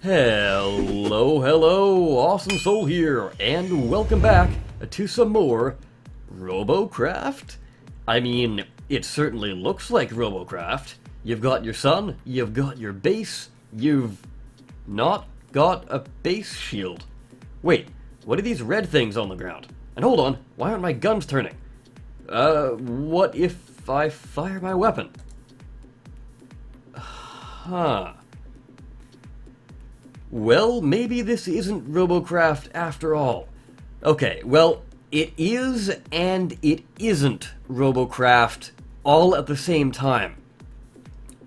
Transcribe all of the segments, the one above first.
Hello, Awesome Soul here, and welcome back to some more Robocraft. I mean, it certainly looks like Robocraft. You've got your sun, you've got your base, you've not got a base shield. Wait, what are these red things on the ground? And hold on, why aren't my guns turning? What if I fire my weapon? Huh. Well, maybe this isn't Robocraft after all. Okay, well, it is and it isn't Robocraft all at the same time.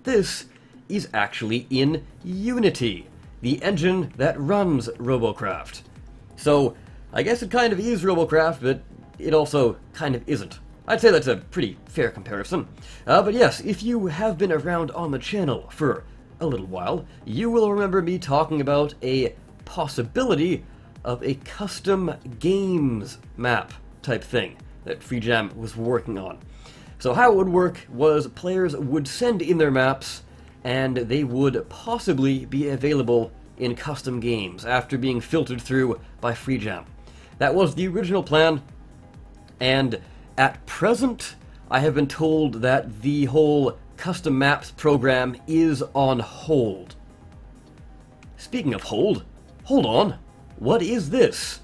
This is actually in Unity, the engine that runs Robocraft. So, I guess it kind of is Robocraft, but it also kind of isn't. I'd say that's a pretty fair comparison. But yes, if you have been around on the channel for a little while, you will remember me talking about a possibility of a custom games map type thing that FreeJam was working on. So how it would work was players would send in their maps and they would possibly be available in custom games after being filtered through by FreeJam. That was the original plan, and at present I have been told that the whole custom maps program is on hold. Speaking of hold on, what is this?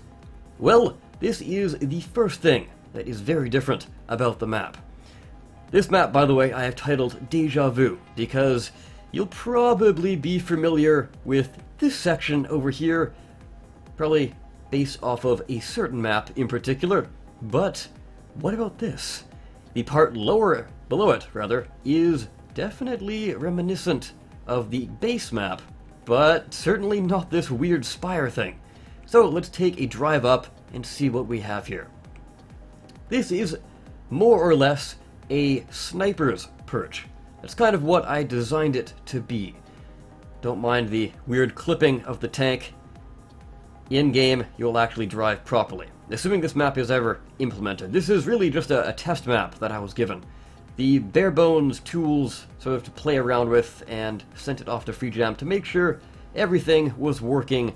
Well, this is the first thing that is very different about the map. This map, by the way, I have titled Deja Vu, because you'll probably be familiar with this section over here, probably based off of a certain map in particular, but what about this? The part below it, is definitely reminiscent of the base map, but certainly not this weird spire thing. So let's take a drive up and see what we have here. This is more or less a sniper's perch. That's kind of what I designed it to be. Don't mind the weird clipping of the tank. In-game, you'll actually drive properly, assuming this map is ever implemented. This is really just a test map that I was given. The bare bones tools sort of to play around with, and sent it off to FreeJam to make sure everything was working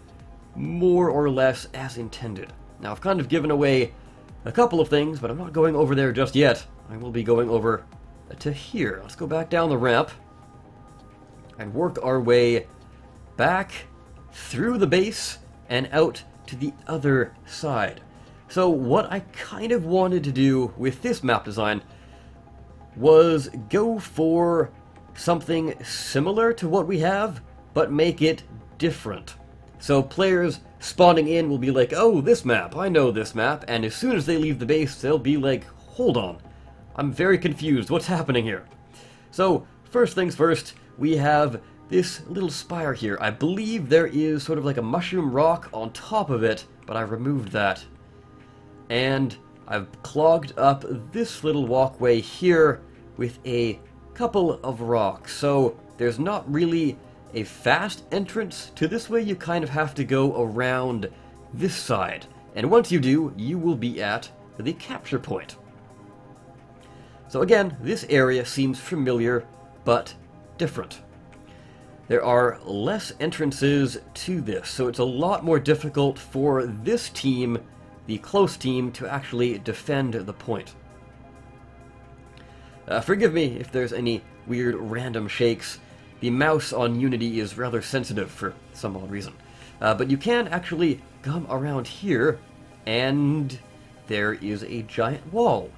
more or less as intended. Now I've kind of given away a couple of things, but I'm not going over there just yet. I will be going over to here. Let's go back down the ramp and work our way back through the base and out to the other side. So what I kind of wanted to do with this map design was go for something similar to what we have, but make it different. So players spawning in will be like, oh, this map, I know this map, and as soon as they leave the base, they'll be like, hold on, I'm very confused, what's happening here? So, first things first, we have this little spire here. I believe there is sort of like a mushroom rock on top of it, but I removed that. And I've clogged up this little walkway here with a couple of rocks. So there's not really a fast entrance to this way. You kind of have to go around this side. And once you do, you will be at the capture point. So again, this area seems familiar, but different. There are less entrances to this, so it's a lot more difficult for this team, the close team, to actually defend the point. Forgive me if there's any weird random shakes. The mouse on Unity is rather sensitive for some odd reason. But you can actually come around here, and there is a giant wall.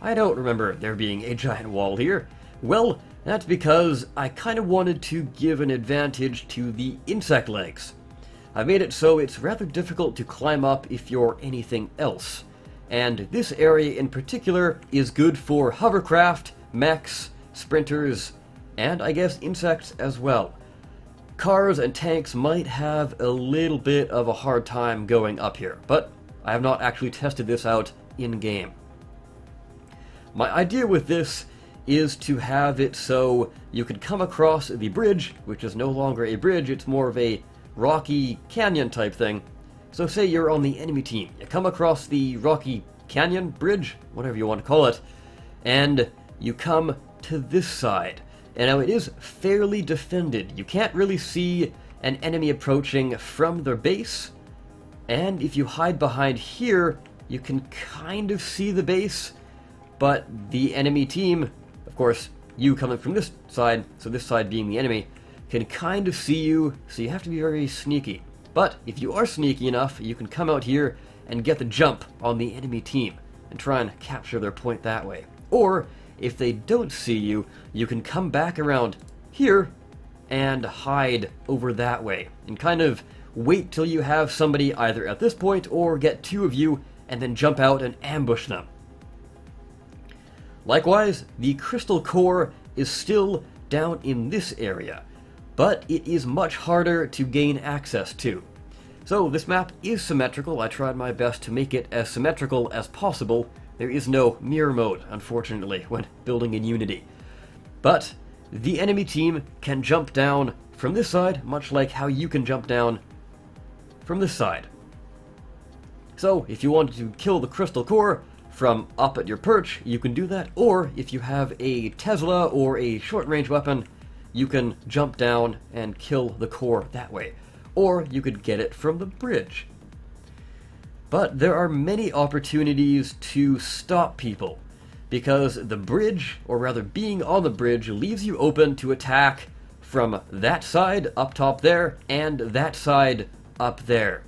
I don't remember there being a giant wall here. Well, that's because I kind of wanted to give an advantage to the insect legs. I made it so it's rather difficult to climb up if you're anything else. And this area in particular is good for hovercraft, mechs, sprinters, and I guess insects as well. Cars and tanks might have a little bit of a hard time going up here, but I have not actually tested this out in-game. My idea with this is to have it so you could come across the bridge, which is no longer a bridge, it's more of a rocky canyon type thing. So say you're on the enemy team, you come across the rocky canyon, bridge, whatever you want to call it, and you come to this side. And now it is fairly defended. You can't really see an enemy approaching from their base, and if you hide behind here, you can kind of see the base, but the enemy team, of course, you coming from this side, so this side being the enemy, can kind of see you, so you have to be very sneaky. But if you are sneaky enough, you can come out here and get the jump on the enemy team and try and capture their point that way. Or, if they don't see you, you can come back around here and hide over that way and kind of wait till you have somebody either at this point or get two of you and then jump out and ambush them. Likewise, the crystal core is still down in this area, but it is much harder to gain access to. So this map is symmetrical. I tried my best to make it as symmetrical as possible. There is no mirror mode, unfortunately, when building in Unity. But the enemy team can jump down from this side, much like how you can jump down from this side. So if you wanted to kill the crystal core from up at your perch, you can do that, or if you have a Tesla or a short-range weapon, you can jump down and kill the core that way. Or you could get it from the bridge. But there are many opportunities to stop people, because the bridge, or rather being on the bridge, leaves you open to attack from that side up top there, and that side up there.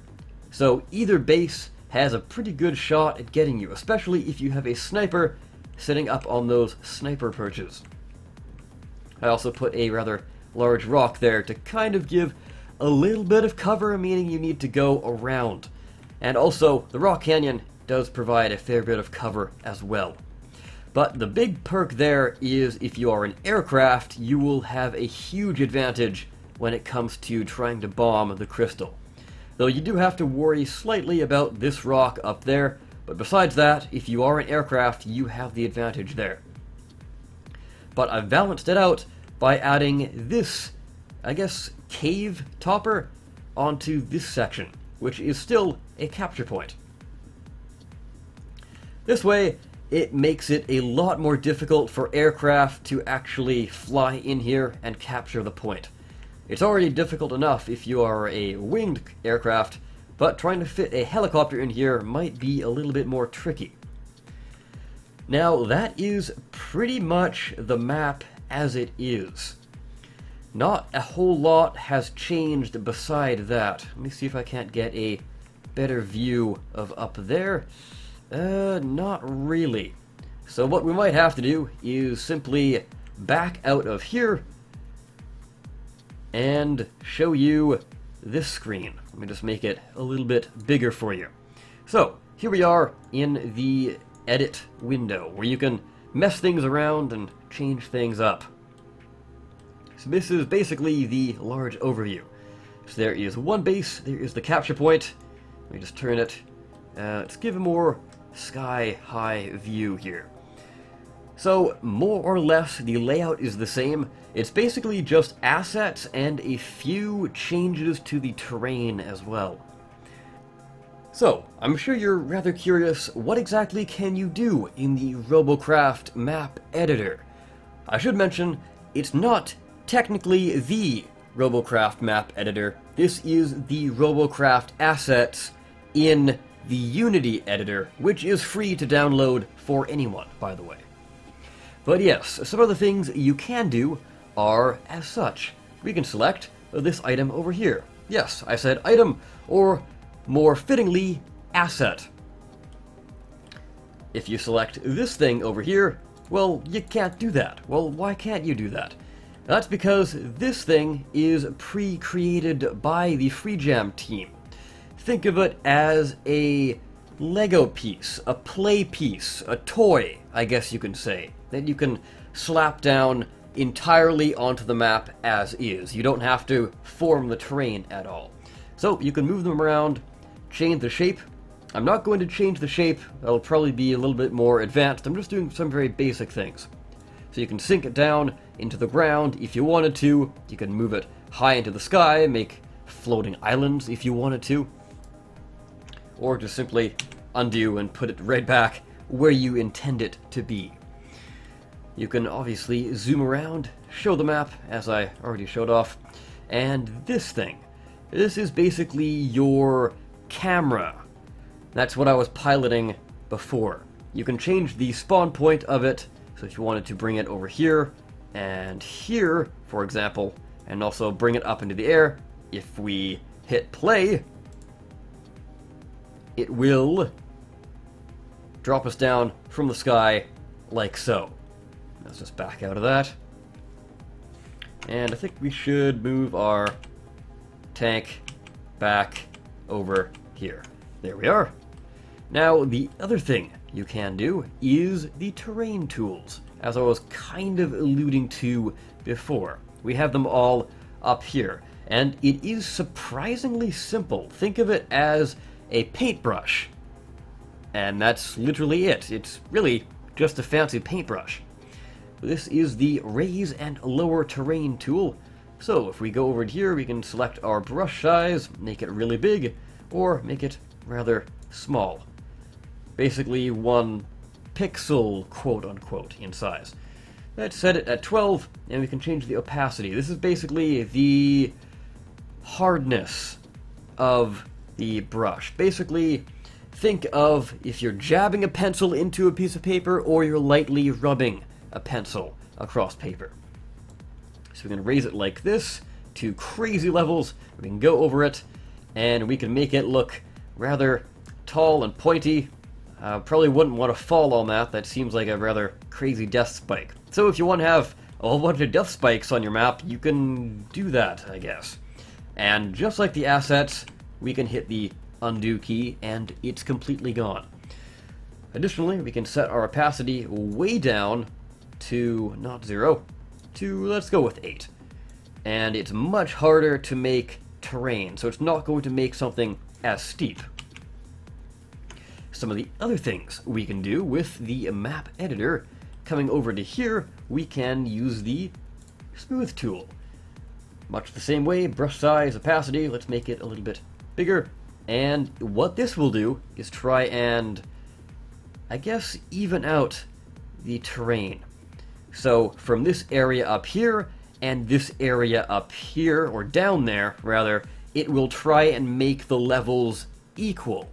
So either base has a pretty good shot at getting you, especially if you have a sniper sitting up on those sniper perches. I also put a rather large rock there to kind of give a little bit of cover, meaning you need to go around. And also, the rock canyon does provide a fair bit of cover as well. But the big perk there is if you are an aircraft, you will have a huge advantage when it comes to trying to bomb the crystal. Though you do have to worry slightly about this rock up there, but besides that, if you are an aircraft, you have the advantage there. But I've balanced it out by adding this, I guess, cave topper onto this section, which is still a capture point. This way, it makes it a lot more difficult for aircraft to actually fly in here and capture the point. It's already difficult enough if you are a winged aircraft, but trying to fit a helicopter in here might be a little bit more tricky. Now, that is pretty much the map as it is. Not a whole lot has changed beside that. Let me see if I can't get a better view of up there. Not really. So what we might have to do is simply back out of here and show you this screen. Let me just make it a little bit bigger for you. So, here we are in the edit window, where you can mess things around and change things up. So this is basically the large overview. So there is one base, there is the capture point. Let me just turn it. Let's give a more sky-high view here. So, more or less, the layout is the same. It's basically just assets and a few changes to the terrain as well. So, I'm sure you're rather curious, what exactly can you do in the Robocraft Map Editor? I should mention, it's not technically the Robocraft Map Editor. This is the Robocraft assets in the Unity editor, which is free to download for anyone, by the way. But yes, some of the things you can do are as such. We can select this item over here. Yes, I said item, or more fittingly, asset. If you select this thing over here, well, you can't do that. Well, why can't you do that? That's because this thing is pre-created by the FreeJam team. Think of it as a Lego piece, a play piece, a toy, I guess you can say, that you can slap down entirely onto the map as is. You don't have to form the terrain at all. So you can move them around, change the shape. I'm not going to change the shape, that'll probably be a little bit more advanced. I'm just doing some very basic things. So you can sink it down into the ground if you wanted to. You can move it high into the sky, make floating islands if you wanted to. Or just simply undo and put it right back where you intend it to be. You can obviously zoom around, show the map, as I already showed off, and this thing. This is basically your camera. That's what I was piloting before. You can change the spawn point of it, so if you wanted to bring it over here, and here, for example, and also bring it up into the air, if we hit play, it will drop us down from the sky like so. Let's just back out of that. And I think we should move our tank back over here. There we are. Now, the other thing you can do is the terrain tools, as I was kind of alluding to before. We have them all up here, and it is surprisingly simple. Think of it as a paintbrush, and that's literally it. It's really just a fancy paintbrush. This is the raise and lower terrain tool. So if we go over here, we can select our brush size, make it really big, or make it rather small. Basically 1 pixel, quote-unquote, in size. Let's set it at 12, and we can change the opacity. This is basically the hardness of the brush. Basically, think of if you're jabbing a pencil into a piece of paper, or you're lightly rubbing a pencil across paper. So we can raise it like this to crazy levels. We can go over it, and we can make it look rather tall and pointy. Probably wouldn't want to fall on that. That seems like a rather crazy death spike. So if you want to have a whole bunch of death spikes on your map, you can do that, I guess. And just like the assets, we can hit the undo key, and it's completely gone. Additionally, we can set our opacity way down to, not 0, to, let's go with 8. And it's much harder to make terrain, so it's not going to make something as steep. Some of the other things we can do with the map editor, coming over to here, we can use the smooth tool. Much the same way, brush size, opacity, let's make it a little bit bigger. And what this will do is try and, I guess, even out the terrain. So from this area up here and this area up here, or down there rather, it will try and make the levels equal.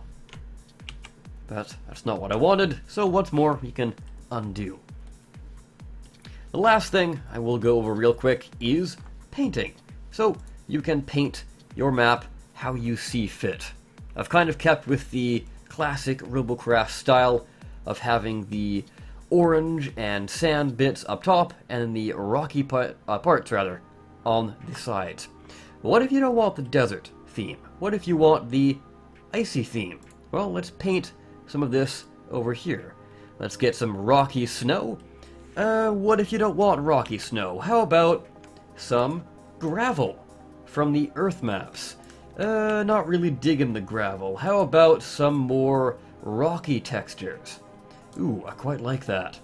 But that's not what I wanted, so once more we can undo. The last thing I will go over real quick is painting. So you can paint your map how you see fit. I've kind of kept with the classic Robocraft style of having the orange and sand bits up top and the rocky parts rather on the sides. What if you don't want the desert theme? What if you want the icy theme? Well, let's paint some of this over here. Let's get some rocky snow. What if you don't want rocky snow? How about some gravel from the Earth maps? Not really digging the gravel. How about some more rocky textures? Ooh, I quite like that.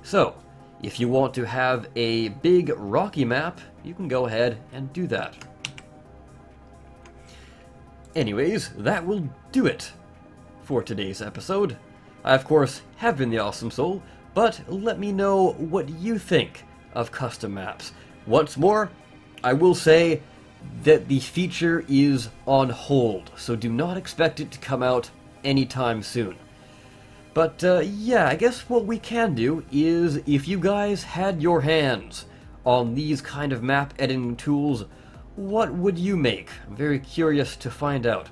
So, if you want to have a big rocky map, you can go ahead and do that. Anyways, that will do it for today's episode. I, of course, have been the Awesome Soul, but let me know what you think of custom maps. Once more, I will say that the feature is on hold, so do not expect it to come out anytime soon. But yeah, I guess what we can do is, if you guys had your hands on these kind of map editing tools, what would you make? I'm very curious to find out.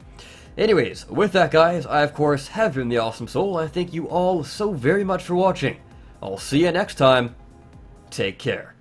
Anyways, with that guys, I of course have been the Awesome Soul. I thank you all so very much for watching. I'll see you next time. Take care.